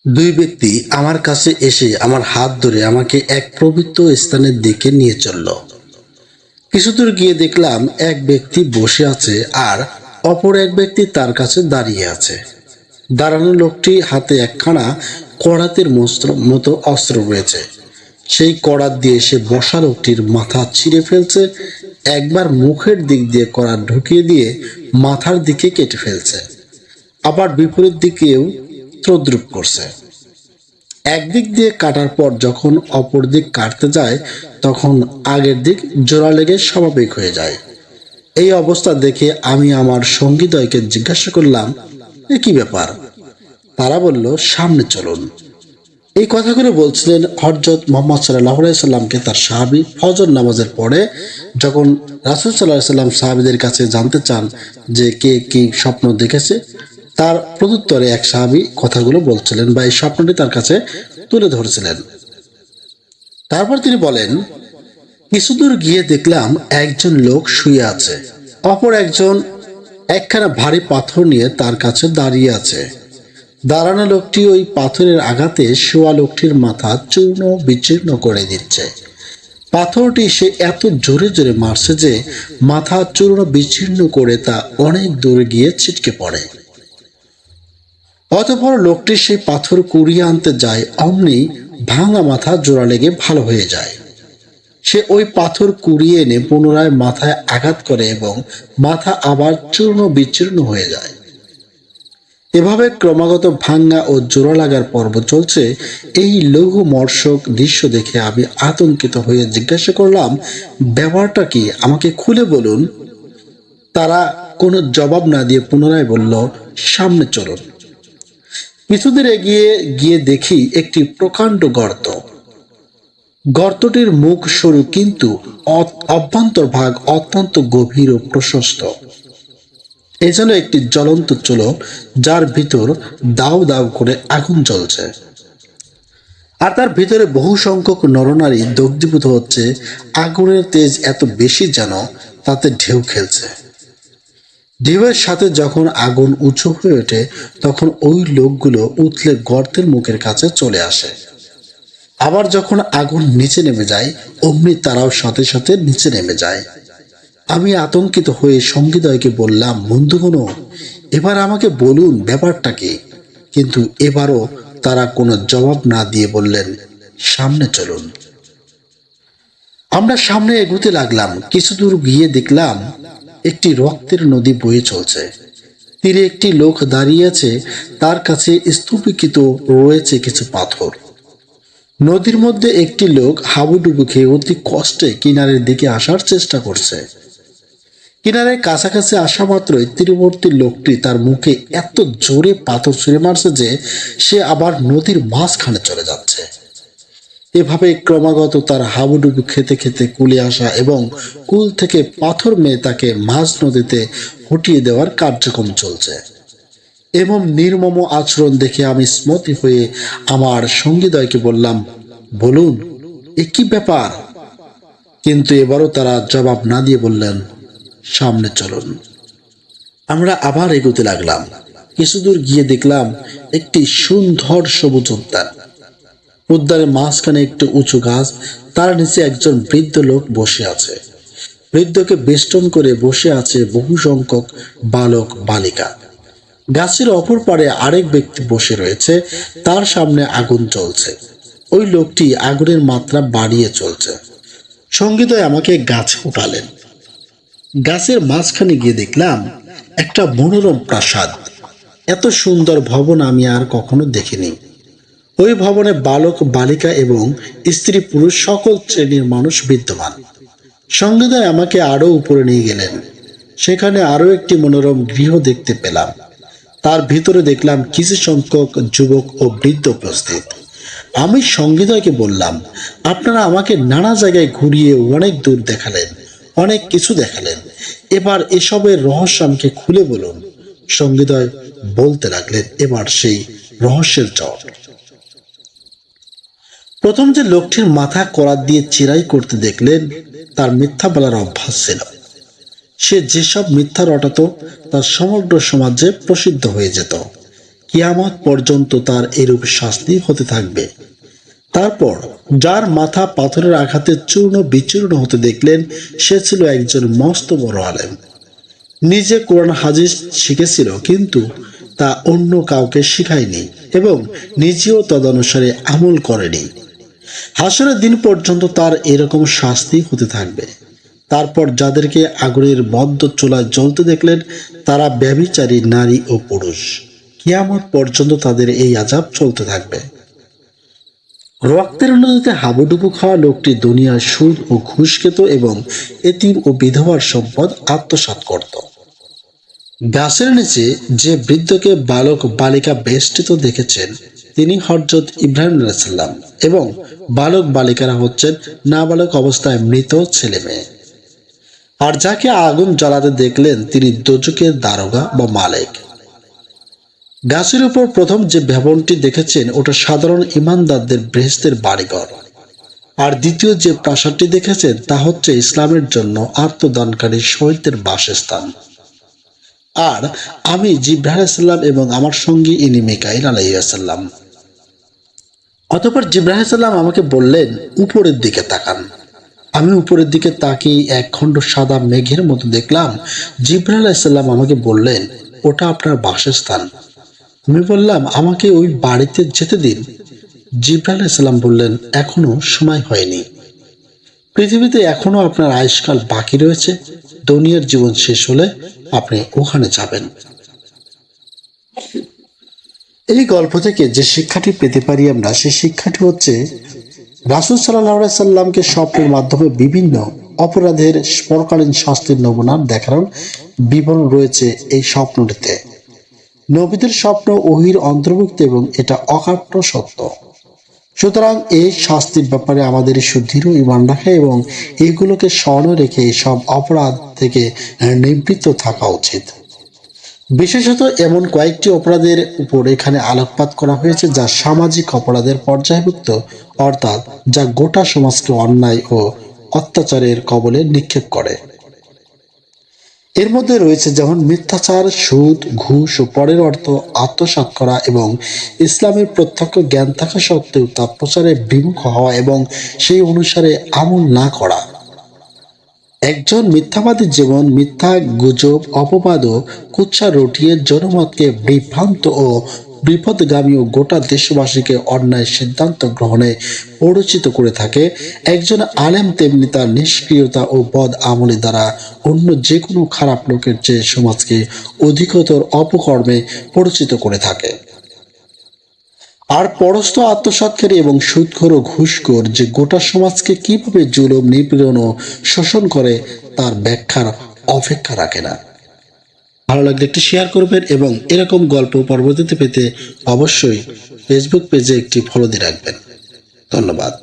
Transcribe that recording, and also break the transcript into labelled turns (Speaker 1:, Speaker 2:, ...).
Speaker 1: দুই ব্যক্তি আমার কাছে এসে আমার হাত ধরে আমাকে এক পবিত্র স্থানের দিকে নিয়ে চলল। কিছু দূর গিয়ে দেখলাম এক ব্যক্তি বসে আছে আর অপর এক ব্যক্তি তার কাছে দাঁড়িয়ে আছে। দাঁড়ানো লোকটি হাতে একখানা করাতের মতো অস্ত্র রয়েছে। সেই করাত দিয়ে সে বসা লোকটির মাথা ছিঁড়ে ফেলছে, একবার মুখের দিক দিয়ে করাত ঢুকিয়ে দিয়ে মাথার দিকে কেটে ফেলছে, আবার বিপরীত দিকেও তদ্রুপ করছে। একদিক দিয়ে কাটার পর যখন অপর দিক কাটতে যায় তখন আগের দিক জোড়া লেগে স্বাভাবিক হয়ে যায়। এই অবস্থা দেখে আমি আমার সঙ্গীদ্বয়কে জিজ্ঞাসা করলাম, এ কি ব্যাপার? তারা বলল, সামনে চলুন। এই কথাগুলো বলছিলেন হযরত মুহাম্মদ সাল্লাল্লাহু আলাইহি সাল্লামকে তার সাহাবী ফজর নামাজের পরে। যখন রাসূল সাল্লাল্লাহু আলাইহি সাল্লাম সাহাবীদের কাছে জানতে চান যে কে কি স্বপ্ন দেখেছে, তার প্রত্যুত্তরে এক সাহাবী কথাগুলো বলছিলেন বা এই স্বপ্নটি তার কাছে তুলে ধরছিলেন। তারপর তিনি বলেন, কিছু দূর গিয়ে দেখলাম একজন লোক শুয়ে আছে, অপর একজন একখানা ভারী পাথর নিয়ে তার কাছে দাঁড়িয়ে আছে। দাঁড়ানো লোকটি ওই পাথরের আঘাতে শোয়া লোকটির মাথা চূর্ণ বিচূর্ণ করে দিচ্ছে। পাথরটি সে এত জোরে জোরে মারছে যে মাথা চূর্ণ বিচীর্ণ করে তা অনেক দূরে গিয়ে ছিটকে পড়ে। অতঃপর লোকটি সেই পাথর কুড়িয়ে আনতে যায়, অমনি ভাঙা মাথা জোড়া লেগে ভালো হয়ে যায়। সে ওই পাথর কুড়িয়ে এনে পুনরায় মাথায় আঘাত করে এবং মাথা আবার চূর্ণ বিচূর্ণ হয়ে যায়। এভাবে ক্রমাগত ভাঙ্গা ও জোড়া লাগার পর্ব চলছে। এই লৌহমর্ষক দৃশ্য দেখে আমি আতঙ্কিত হয়ে জিজ্ঞাসা করলাম, ব্যাপারটা কি, আমাকে খুলে বলুন। তারা কোনো জবাব না দিয়ে পুনরায় বলল, সামনে চলুন। কিছুদূর এগিয়ে গিয়ে দেখি একটি প্রকাণ্ড গর্ত। গর্তটির মুখ সরু কিন্তু অভ্যন্তর ভাগ অত্যন্ত গভীর ও প্রশস্ত। এ যেন একটি জ্বলন্ত চুলো, যার ভিতর দাউ দাউ করে আগুন জ্বলছে, আর তার ভিতরে বহু সংখ্যক নরনারী দগ্ধীভূত হচ্ছে। আগুনের তেজ এত বেশি যেন তাতে ঢেউ খেলছে। ঢেউয়ের সাথে যখন আগুন উঁচু হয়ে ওঠে তখন ওই লোকগুলো উতলে গর্তের মুখের কাছে চলে আসে। আবার যখন আগুন নিচে নেমে যায় অমনি তারাও সাথে সাথে নিচে নেমে যায়। আমি আতঙ্কিত হয়ে সঙ্গীদ্বয়কে বললাম, বন্ধুগণ, এবার আমাকে বলুন ব্যাপারটা কি। কিন্তু এবারও তারা কোনো জবাব না দিয়ে বললেন, সামনে চলুন। আমরা সামনে এগোতে লাগলাম। কিছু দূর গিয়ে দেখলাম একটি রক্তের নদী বয়ে চলছে। তীরে একটি লোক দাঁড়িয়ে আছে, তার কাছে স্তূপীকৃত রয়েছে কিছু পাথর। নদীর মধ্যে একটি লোক হাবুডুবু খেয়ে অতি কষ্টে কিনারের দিকে আসার চেষ্টা করছে। কিনারে কাছাকাছি আসা মাত্রই তীরবর্তী লোকটি তার মুখে এত জোরে পাথর ছুঁড়ে মারছে যে সে আবার নদীর মাঝখানে চলে যাচ্ছে। এভাবে ক্রমাগত তার হাবুডুবু খেতে খেতে কুলে আসা এবং কুল থেকে পাথর মেয়ে তাকে মাঝ নদীতে হটিয়ে দেওয়ার কার্যক্রম চলছে। এবং নির্মম আচরণ দেখে আমি স্মৃতি হয়ে আমার সঙ্গীদ্বয়কে বললাম, বলুন এ কি ব্যাপার। কিন্তু এবারও তারা জবাব না দিয়ে বললেন, সামনে চলুন। আমরা আবার এগোতে লাগলাম। কিছু দূর গিয়ে দেখলাম একটি সুন্দর সবুজ উদ্যান। উদ্যানের মাঝখানে একটি উঁচু গাছ, তার নিচে একজন বৃদ্ধ লোক বসে আছে। বৃদ্ধকে বেষ্টন করে বসে আছে বহু সংখ্যক বালক বালিকা। গাছের অপর পারে আরেক ব্যক্তি বসে রয়েছে, তার সামনে আগুন জ্বলছে। ওই লোকটি আগুনের মাত্রা বাড়িয়ে চলছে। সঙ্গীদ্বয় আমাকে গাছে উঠালেন। গাছের মাঝখানে গিয়ে দেখলাম একটা মনোরম প্রাসাদ। এত সুন্দর ভবন আমি আর কখনো দেখিনি। ওই ভবনে বালক বালিকা এবং স্ত্রী পুরুষ সকল শ্রেণীর মানুষ বিদ্যমান। সঙ্গীদ্বয় আমাকে আরো উপরে নিয়ে গেলেন। সেখানে আরো একটি মনোরম গৃহ দেখতে পেলাম। তার ভিতরে দেখলাম কিছু সংখ্যক যুবক ও বৃদ্ধ উপস্থিত। আমি সঙ্গীদ্বয়কে বললাম, আপনারা আমাকে নানা জায়গায় ঘুরিয়ে অনেক দূর দেখালেন, অনেক কিছু দেখালেন, এবার এসবের রহস্য আমাকে খুলে বলুন। সঙ্গীদ্বয় বলতে লাগলেন এবার সেই রহস্যের জট। প্রথম যে লোকটির মাথা করাত দিয়ে চিরাই করতে দেখলেন, তার মিথ্যা বলার অভ্যাস ছিল। সে যেসব মিথ্যা রটাতো তার সমগ্র সমাজে প্রসিদ্ধ হয়ে যেত। কিয়ামত পর্যন্ত তার এরূপ শাস্তি হতে থাকবে। তারপর যার মাথা পাথরের আঘাতে চূর্ণ বিচূর্ণ হতে দেখলেন, সে ছিল একজন মস্ত বড় আলেম। নিজে কোরআন হাদিস শিখেছিল, কিন্তু তা অন্য কাউকে শিখায়নি এবং নিজেও তদনুসারে আমল করেনি। হাসরের দিন পর্যন্ত তার এরকম শাস্তি হতে থাকবে। তারপর যাদেরকে আগুনের মধ্য চুলায় জ্বলতে দেখলেন, তারা ব্যভিচারী নারী ও পুরুষ। কিয়ামত পর্যন্ত তাদের এই আযাব চলতে থাকবে। রক্তের নদীতে হাবুডুবু খাওয়া লোকটি দুনিয়ার সুদ ও ঘুষ খেত এবং এতিম ও বিধবার সম্পদ আত্মসাৎ করত। গাছের নিচে যে বৃদ্ধকে বালক বালিকা বেষ্টিত দেখেছেন, তিনি হযরত ইব্রাহিম আলাইহিস সালাম, এবং বালক বালিকারা হচ্ছেন নাবালক অবস্থায় মৃত ছেলে মেয়ে। আর যাকে আগুন জ্বালাতে দেখলেন, তিনি দোজখের দারোগা বা মালিক। গাছের উপর প্রথম যে ভবনটি দেখেছেন, ওটা সাধারণ ইমানদারদের বেহেশতের বাড়িঘর। আর দ্বিতীয় যে প্রাসাদটি দেখেছেন, তা হচ্ছে ইসলামের জন্য আত্মদানকারী শহীদদের বাসস্থান। আর আমি জিবরাইল আলাইহিস সালাম এবং আমার সঙ্গী ইনি মিকাইল আলাইহিস সালাম। অতঃপর জিবরাইল আলাইহিস সালাম আমাকে বললেন, উপরের দিকে তাকান। আমি উপরের দিকে তাকিয়ে এক খণ্ড সাদা মেঘের মতো দেখলাম। জিবরাইল আলাইহিস সালাম আমাকে বললেন, ওটা আপনার বাসস্থান। আমি বললাম, আমাকে ওই বাড়িতে যেতে দিন। জিবরাইল আলাইহিস সালাম বললেন, এখনো সময় হয়নি। পৃথিবীতে এখনো আপনার আয়ুষ্কাল বাকি রয়েছে। দুনিয়ার জীবন শেষ হলে আপনি ওখানে যাবেন। এই গল্প থেকে যে শিক্ষাটি পেতে পারি আমরা, সেই শিক্ষাটি হচ্ছে রাসূল সাল্লাল্লাহু আলাইহি সাল্লামকে স্বপ্নের মাধ্যমে বিভিন্ন অপরাধের পরকালীন শাস্তির নমুনা দেখানোর বিবরণ রয়েছে এই স্বপ্নটিতে। নবীদের স্বপ্ন ওহীর অন্তর্ভুক্ত এবং এটা অকাট্য সত্য। সুতরাং এই শাস্তির ব্যাপারে আমাদের সুদৃঢ় ঈমান রাখা এবং এগুলোকে স্মরণে রেখে সব অপরাধ থেকে নিবৃত্ত থাকা উচিত। বিশেষত এমন কয়েকটি অপরাধের উপর এখানে আলোকপাত করা হয়েছে যা সামাজিক অপরাধের পর্যায়ভুক্ত, অর্থাৎ যা গোটা সমাজকে অন্যায় ও অত্যাচারের কবলে নিক্ষেপ করে। এর মধ্যে রয়েছে যেমন মিথ্যাচার, সুদ, ঘুষ ও পরের অর্থ আত্মসাৎ করা এবং ইসলামের প্রত্যক্ষ জ্ঞান থাকা সত্ত্বেও তা প্রচারে বিমুখ হওয়া এবং সেই অনুসারে আমল না করা। একজন মিথ্যাবাদী জীবন মিথ্যা, গুজব, অপবাদ ও কুৎসা রটিয়ে জনমতকে বিভ্রান্ত ও বিপদগামী ও গোটা দেশবাসীকে অন্যায় সিদ্ধান্ত গ্রহণে প্ররোচিত করে থাকে। একজন আলেম তেমনি তার নিষ্ক্রিয়তা ও বদ আমলি দ্বারা অন্য যে কোনো খারাপ লোকের চেয়ে সমাজকে অধিকতর অপকর্মে প্ররোচিত করে থাকে। আর পরস্ত আত্মসাৎকারী এবং সুদখোর ও ঘুষখোর যে গোটা সমাজকে কিভাবে জুলুম, নিপীড়ন ও শোষণ করে তার ব্যাখ্যার অপেক্ষা রাখে না। ভালো লাগলে একটি শেয়ার করবেন এবং এরকম গল্প পরবর্তীতে পেতে অবশ্যই ফেসবুক পেজে একটি ফলো দিয়ে রাখবেন। ধন্যবাদ।